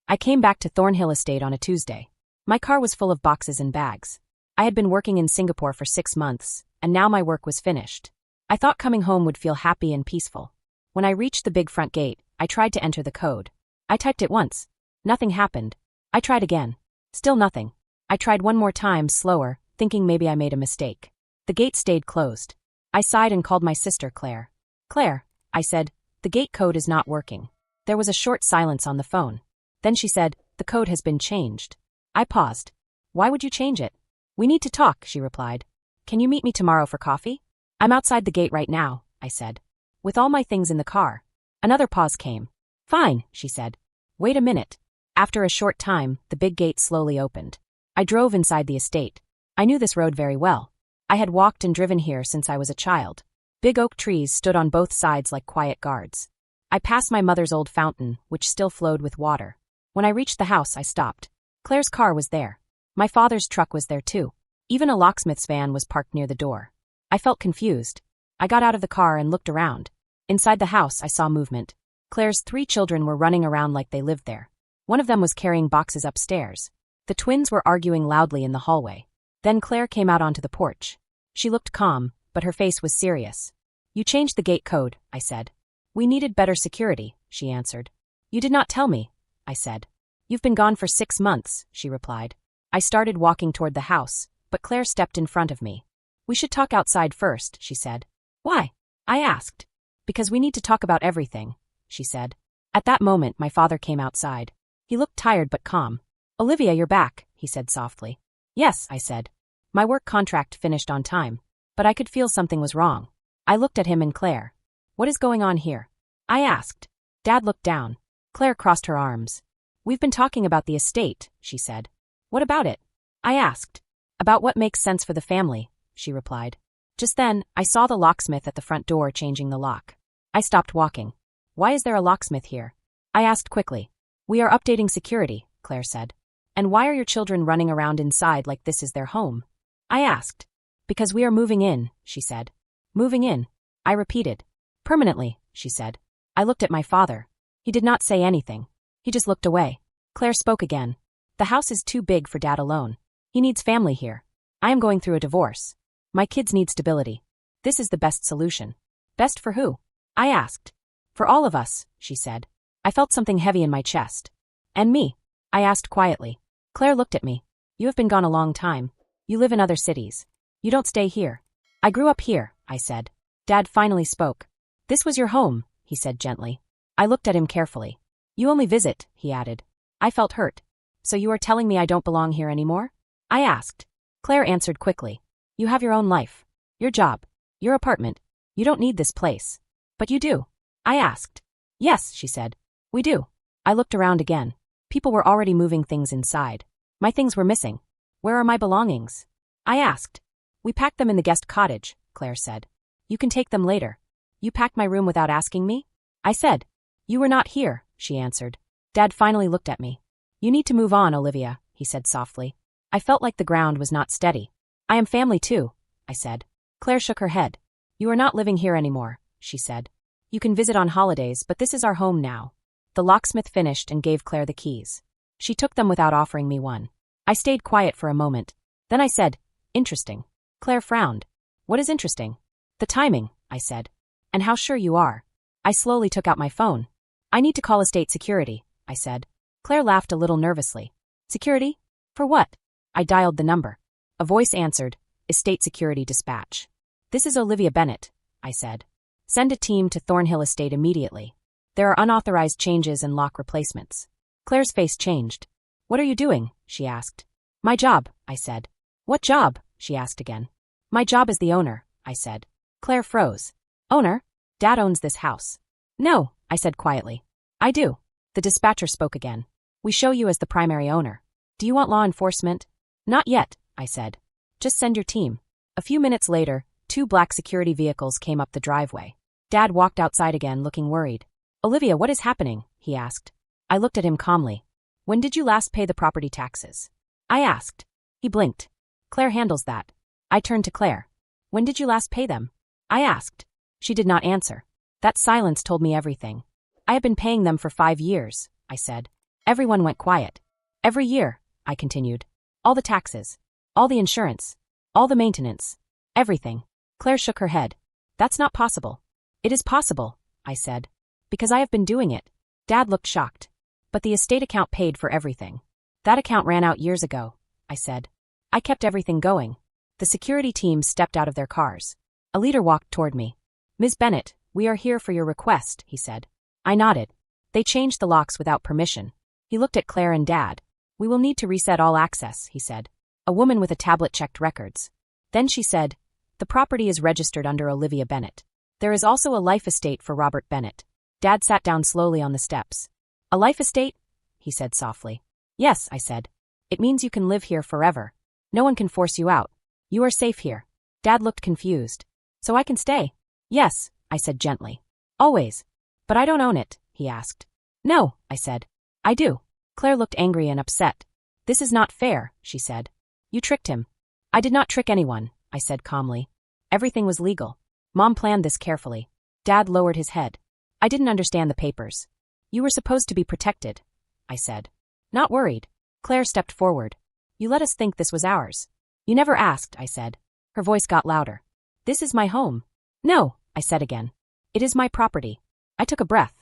I came back to Thornhill Estate on a Tuesday. My car was full of boxes and bags. I had been working in Singapore for 6 months, and now my work was finished. I thought coming home would feel happy and peaceful. When I reached the big front gate, I tried to enter the code. I typed it once. Nothing happened. I tried again. Still nothing. I tried one more time, slower, thinking maybe I made a mistake. The gate stayed closed. I sighed and called my sister Claire. "Claire," I said, "the gate code is not working." There was a short silence on the phone. Then she said, "The code has been changed." I paused. "Why would you change it?" "We need to talk," she replied. "Can you meet me tomorrow for coffee?" "I'm outside the gate right now," I said, "with all my things in the car." Another pause came. "Fine," she said. "Wait a minute." After a short time, the big gate slowly opened. I drove inside the estate. I knew this road very well. I had walked and driven here since I was a child. Big oak trees stood on both sides like quiet guards. I passed my mother's old fountain, which still flowed with water. When I reached the house, I stopped. Claire's car was there. My father's truck was there too. Even a locksmith's van was parked near the door. I felt confused. I got out of the car and looked around. Inside the house, I saw movement. Claire's 3 children were running around like they lived there. One of them was carrying boxes upstairs. The twins were arguing loudly in the hallway. Then Claire came out onto the porch. She looked calm, but her face was serious. "You changed the gate code," I said. "We needed better security," she answered. "You did not tell me," I said. "You've been gone for 6 months," she replied. I started walking toward the house, but Claire stepped in front of me. "We should talk outside first," she said. "Why?" I asked. "Because we need to talk about everything," she said. At that moment, my father came outside. He looked tired but calm. "Olivia, you're back," he said softly. "Yes," I said. My work contract finished on time, but I could feel something was wrong. I looked at him and Claire. "What is going on here?" I asked. Dad looked down. Claire crossed her arms. "We've been talking about the estate," she said. "What about it?" I asked. "About what makes sense for the family," she replied. Just then, I saw the locksmith at the front door changing the lock. I stopped walking. "Why is there a locksmith here?" I asked quickly. "We are updating security," Claire said. "And why are your children running around inside like this is their home?" I asked. "Because we are moving in," she said. "Moving in?" I repeated. "Permanently," she said. I looked at my father. He did not say anything. He just looked away. Claire spoke again. "The house is too big for Dad alone. He needs family here. I am going through a divorce. My kids need stability. This is the best solution." "Best for who?" I asked. "For all of us," she said. I felt something heavy in my chest. "And me?" I asked quietly. Claire looked at me. "You have been gone a long time. You live in other cities. You don't stay here." "I grew up here," I said. Dad finally spoke. "This was your home," he said gently. I looked at him carefully. "You only visit," he added. I felt hurt. "So you are telling me I don't belong here anymore?" I asked. Claire answered quickly. "You have your own life. Your job. Your apartment. You don't need this place." "But you do." I asked. "Yes," she said. "We do." I looked around again. People were already moving things inside. My things were missing. "Where are my belongings?" I asked. "We packed them in the guest cottage," Claire said. "You can take them later." "You packed my room without asking me?" I said. "You were not here," she answered. Dad finally looked at me. "You need to move on, Olivia," he said softly. I felt like the ground was not steady. "I am family too," I said. Claire shook her head. "You are not living here anymore," she said. "You can visit on holidays, but this is our home now." The locksmith finished and gave Claire the keys. She took them without offering me one. I stayed quiet for a moment. Then I said, "Interesting." Claire frowned. "What is interesting?" "The timing," I said. "And how sure you are." I slowly took out my phone. "I need to call estate security," I said. Claire laughed a little nervously. "Security? For what?" I dialed the number. A voice answered, "Estate Security Dispatch." "This is Olivia Bennett," I said. "Send a team to Thornhill Estate immediately. There are unauthorized changes and lock replacements." Claire's face changed. "What are you doing?" she asked. "My job," I said. "What job?" she asked again. "My job as the owner," I said. Claire froze. "Owner? Dad owns this house." "No," I said quietly. "I do." The dispatcher spoke again. "We show you as the primary owner. Do you want law enforcement?" "Not yet," I said. "Just send your team." A few minutes later, 2 black security vehicles came up the driveway. Dad walked outside again, looking worried. "Olivia, what is happening?" he asked. I looked at him calmly. "When did you last pay the property taxes?" I asked. He blinked. "Claire handles that." I turned to Claire. "When did you last pay them?" I asked. She did not answer. That silence told me everything. "I have been paying them for 5 years," I said. Everyone went quiet. Every year, I continued. All the taxes. All the insurance. All the maintenance. Everything. Claire shook her head. That's not possible. It is possible, I said. Because I have been doing it. Dad looked shocked. But the estate account paid for everything. That account ran out years ago, I said. I kept everything going. The security team stepped out of their cars. A leader walked toward me. Ms. Bennett, we are here for your request, he said. I nodded. They changed the locks without permission. He looked at Claire and Dad. We will need to reset all access, he said. A woman with a tablet checked records. Then she said, the property is registered under Olivia Bennett. There is also a life estate for Robert Bennett. Dad sat down slowly on the steps. A life estate? He said softly. Yes, I said. It means you can live here forever. No one can force you out. You are safe here. Dad looked confused. So I can stay? Yes, I said gently. Always. But I don't own it, he asked. No, I said. I do. Claire looked angry and upset. This is not fair, she said. You tricked him. I did not trick anyone, I said calmly. Everything was legal. Mom planned this carefully. Dad lowered his head. I didn't understand the papers. You were supposed to be protected, I said. Not worried. Claire stepped forward. You let us think this was ours. You never asked, I said. Her voice got louder. This is my home. No, I said again. It is my property. I took a breath.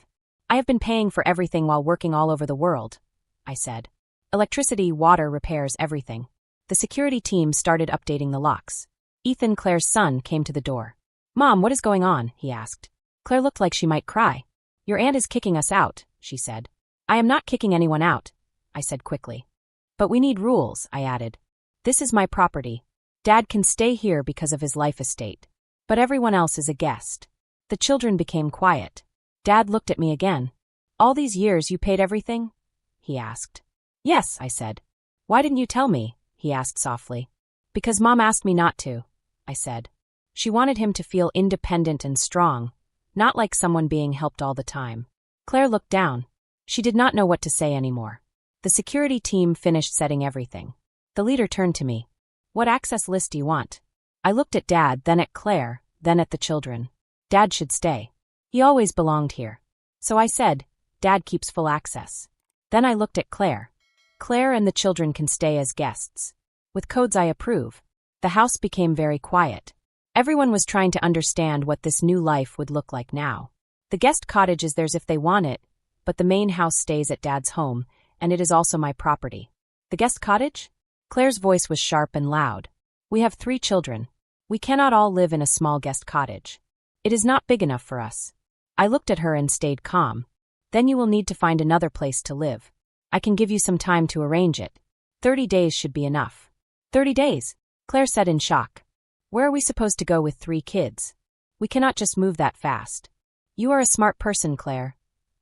I have been paying for everything while working all over the world, I said. Electricity, water, repairs, everything. The security team started updating the locks. Ethan, Claire's son, came to the door. Mom, what is going on? He asked. Claire looked like she might cry. Your aunt is kicking us out, she said. I am not kicking anyone out, I said quickly. But we need rules, I added. This is my property. Dad can stay here because of his life estate. But everyone else is a guest. The children became quiet. Dad looked at me again. All these years you paid everything? He asked. Yes, I said. Why didn't you tell me? He asked softly. Because Mom asked me not to, I said. She wanted him to feel independent and strong, not like someone being helped all the time. Claire looked down. She did not know what to say anymore. The security team finished setting everything. The leader turned to me. What access list do you want? I looked at Dad, then at Claire, then at the children. Dad should stay. He always belonged here. So I said, Dad keeps full access. Then I looked at Claire. Claire and the children can stay as guests. With codes I approve. The house became very quiet. Everyone was trying to understand what this new life would look like now. The guest cottage is theirs if they want it, but the main house stays at Dad's home, and it is also my property. The guest cottage? Claire's voice was sharp and loud. We have 3 children. We cannot all live in a small guest cottage. It is not big enough for us. I looked at her and stayed calm. Then you will need to find another place to live. I can give you some time to arrange it. 30 days should be enough. 30 days, Claire said in shock. Where are we supposed to go with 3 kids? We cannot just move that fast. You are a smart person, Claire,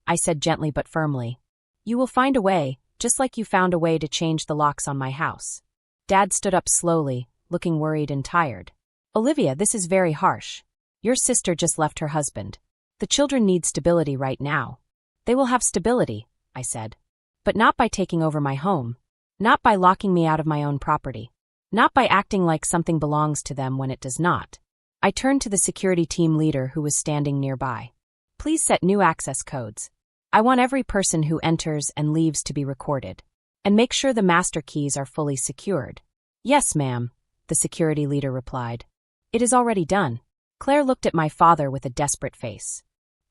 I said gently but firmly. You will find a way, just like you found a way to change the locks on my house. Dad stood up slowly, looking worried and tired. Olivia, this is very harsh. Your sister just left her husband. The children need stability right now. They will have stability, I said. But not by taking over my home. Not by locking me out of my own property. Not by acting like something belongs to them when it does not. I turned to the security team leader who was standing nearby. Please set new access codes. I want every person who enters and leaves to be recorded. And make sure the master keys are fully secured. Yes, ma'am, the security leader replied. It is already done. Claire looked at my father with a desperate face.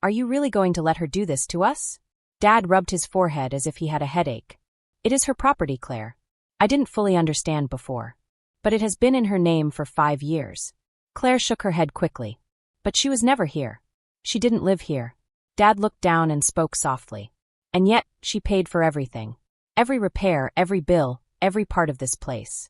Are you really going to let her do this to us? Dad rubbed his forehead as if he had a headache. It is her property, Claire. I didn't fully understand before. But it has been in her name for 5 years. Claire shook her head quickly. But she was never here. She didn't live here. Dad looked down and spoke softly. And yet, she paid for everything. Every repair, every bill, every part of this place.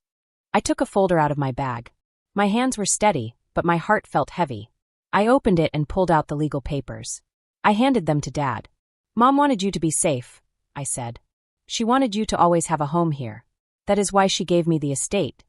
I took a folder out of my bag. My hands were steady, but my heart felt heavy. I opened it and pulled out the legal papers. I handed them to Dad. Mom wanted you to be safe, I said. She wanted you to always have a home here. That is why she gave me the estate.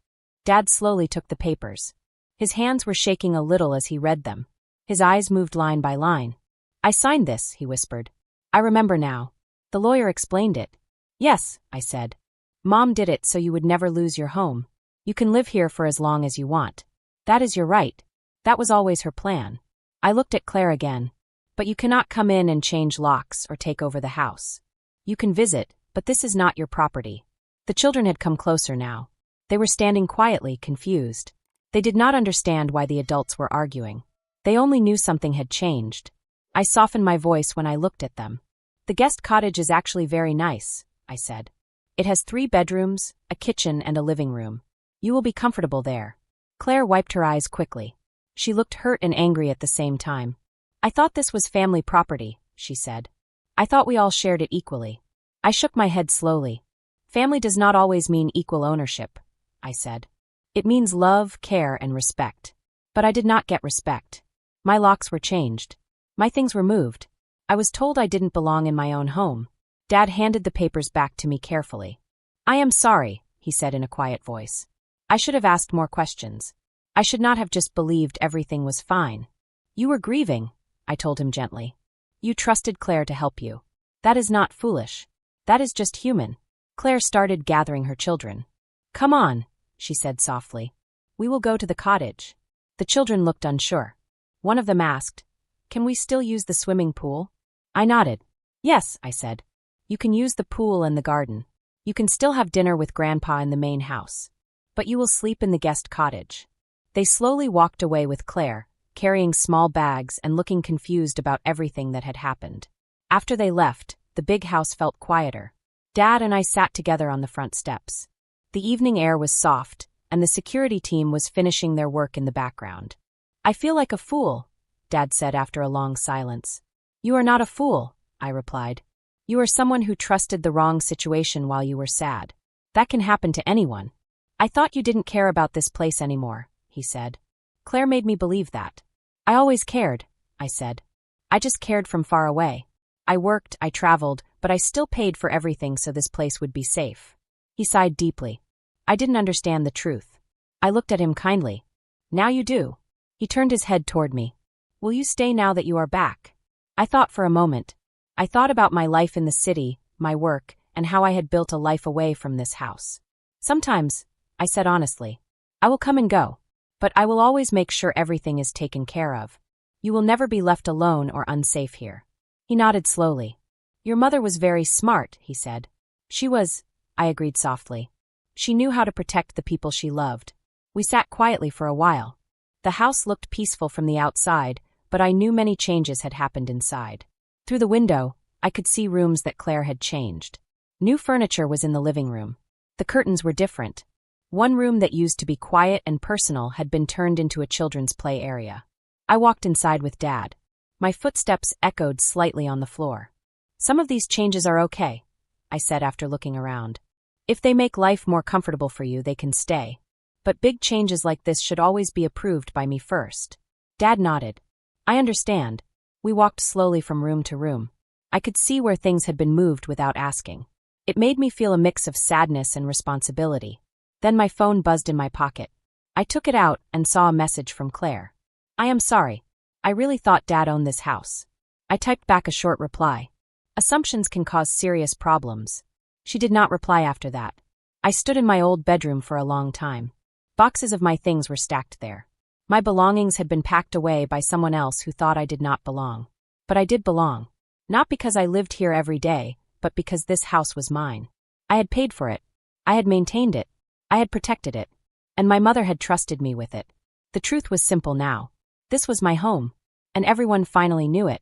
Dad slowly took the papers. His hands were shaking a little as he read them. His eyes moved line by line. I signed this, he whispered. I remember now. The lawyer explained it. Yes, I said. Mom did it so you would never lose your home. You can live here for as long as you want. That is your right. That was always her plan. I looked at Claire again. But you cannot come in and change locks or take over the house. You can visit, But this is not your property. The children had come closer now. They were standing quietly, confused. They did not understand why the adults were arguing. They only knew something had changed. I softened my voice when I looked at them. The guest cottage is actually very nice, I said. It has 3 bedrooms, a kitchen, and a living room. You will be comfortable there. Claire wiped her eyes quickly. She looked hurt and angry at the same time. I thought this was family property, she said. I thought we all shared it equally. I shook my head slowly. Family does not always mean equal ownership, I said. It means love, care, and respect. But I did not get respect. My locks were changed. My things were moved. I was told I didn't belong in my own home. Dad handed the papers back to me carefully. I am sorry, he said in a quiet voice. I should have asked more questions. I should not have just believed everything was fine. You were grieving, I told him gently. You trusted Claire to help you. That is not foolish. That is just human. Claire started gathering her children. Come on, she said softly. We will go to the cottage. The children looked unsure. One of them asked, Can we still use the swimming pool? I nodded. Yes, I said. You can use the pool and the garden. You can still have dinner with Grandpa in the main house. But you will sleep in the guest cottage. They slowly walked away with Claire, carrying small bags and looking confused about everything that had happened. After they left, the big house felt quieter. Dad and I sat together on the front steps. The evening air was soft, and the security team was finishing their work in the background. I feel like a fool, Dad said after a long silence. You are not a fool, I replied. You are someone who trusted the wrong situation while you were sad. That can happen to anyone. I thought you didn't care about this place anymore, he said. Claire made me believe that. I always cared, I said. I just cared from far away. I worked, I traveled, but I still paid for everything so this place would be safe. He sighed deeply. I didn't understand the truth. I looked at him kindly. Now you do. He turned his head toward me. Will you stay now that you are back? I thought for a moment. I thought about my life in the city, my work, and how I had built a life away from this house. Sometimes, I said honestly, I will come and go, but I will always make sure everything is taken care of. You will never be left alone or unsafe here. He nodded slowly. Your mother was very smart, he said. She was, I agreed softly. She knew how to protect the people she loved. We sat quietly for a while. The house looked peaceful from the outside, but I knew many changes had happened inside. Through the window, I could see rooms that Claire had changed. New furniture was in the living room. The curtains were different. One room that used to be quiet and personal had been turned into a children's play area. I walked inside with Dad. My footsteps echoed slightly on the floor. Some of these changes are okay, I said after looking around. If they make life more comfortable for you, they can stay. But big changes like this should always be approved by me first. Dad nodded. I understand. We walked slowly from room to room. I could see where things had been moved without asking. It made me feel a mix of sadness and responsibility. Then my phone buzzed in my pocket. I took it out and saw a message from Claire. I am sorry. I really thought Dad owned this house. I typed back a short reply. Assumptions can cause serious problems. She did not reply after that. I stood in my old bedroom for a long time. Boxes of my things were stacked there. My belongings had been packed away by someone else who thought I did not belong. But I did belong. Not because I lived here every day, but because this house was mine. I had paid for it. I had maintained it. I had protected it. And my mother had trusted me with it. The truth was simple now. This was my home. And everyone finally knew it.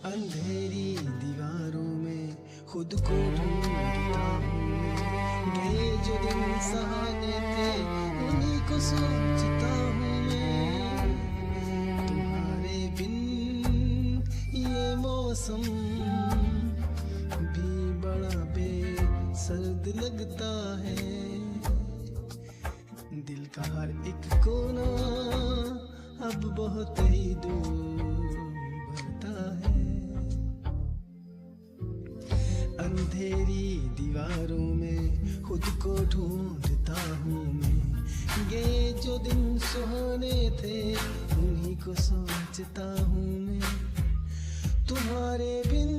अंधेरी दीवारों में खुद को ढूंढता हूँ मैं ये जो दिन सहाने थे उन्हीं को सोचता हूँ मैं तुम्हारे बिन ये मौसम भी बड़ा बेसर्द लगता है दिल का हर एक कोना अब बहुत ही दूर भरता है अंधेरी दीवारों में खुद को ढूंढता हूँ मैं ये जो दिन सुहाने थे उन्हीं को सोचता हूँ मैं तुम्हारे बिन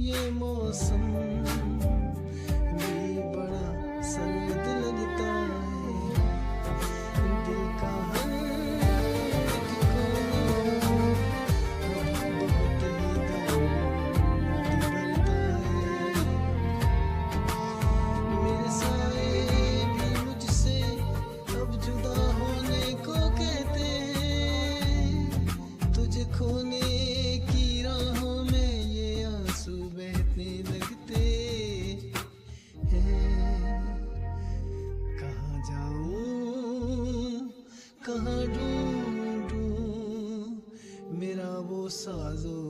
ये मौसम भी बड़ा सर्द लगता है दिल का हर कहाँ ढूंढूं मेरा वो साजो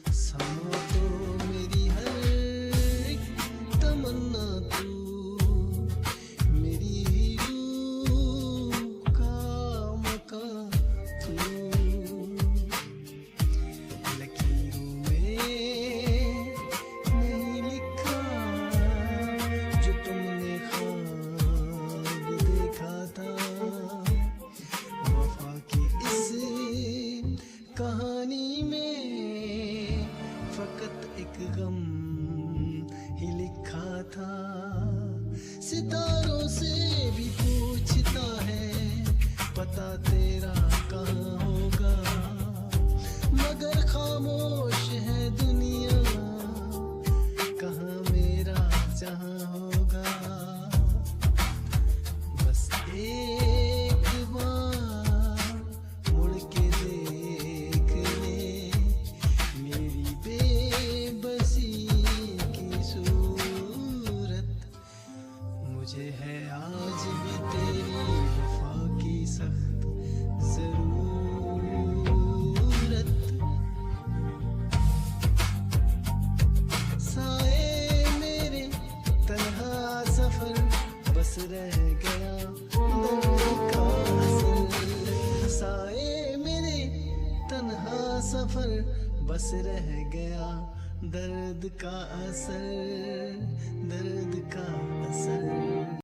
सामा, तो मेरी हर एक तमन्ना तू, मेरी रूह का मकान तू। लकीरों में नहीं लिखा जो तुमने ख्वाब देखा था, वफा की इस कहानी में फकत एक गम ही लिखा था। सितारों से भी पूछता है पता तेरा कहाँ होगा, मगर खामोश है दुनिया, कहाँ मेरा जहाँ होगा। बस एक बार मुड़ के देख ले मेरी बेबसी की सूरत, मुझे है आज भी तेरी वफा की सख्त जरूरत। साए मेरे तन्हा सफर बस रह गया दर्द का असर, साए मेरे तन्हा सफर बस रह गया दर्द का असर, दर्द का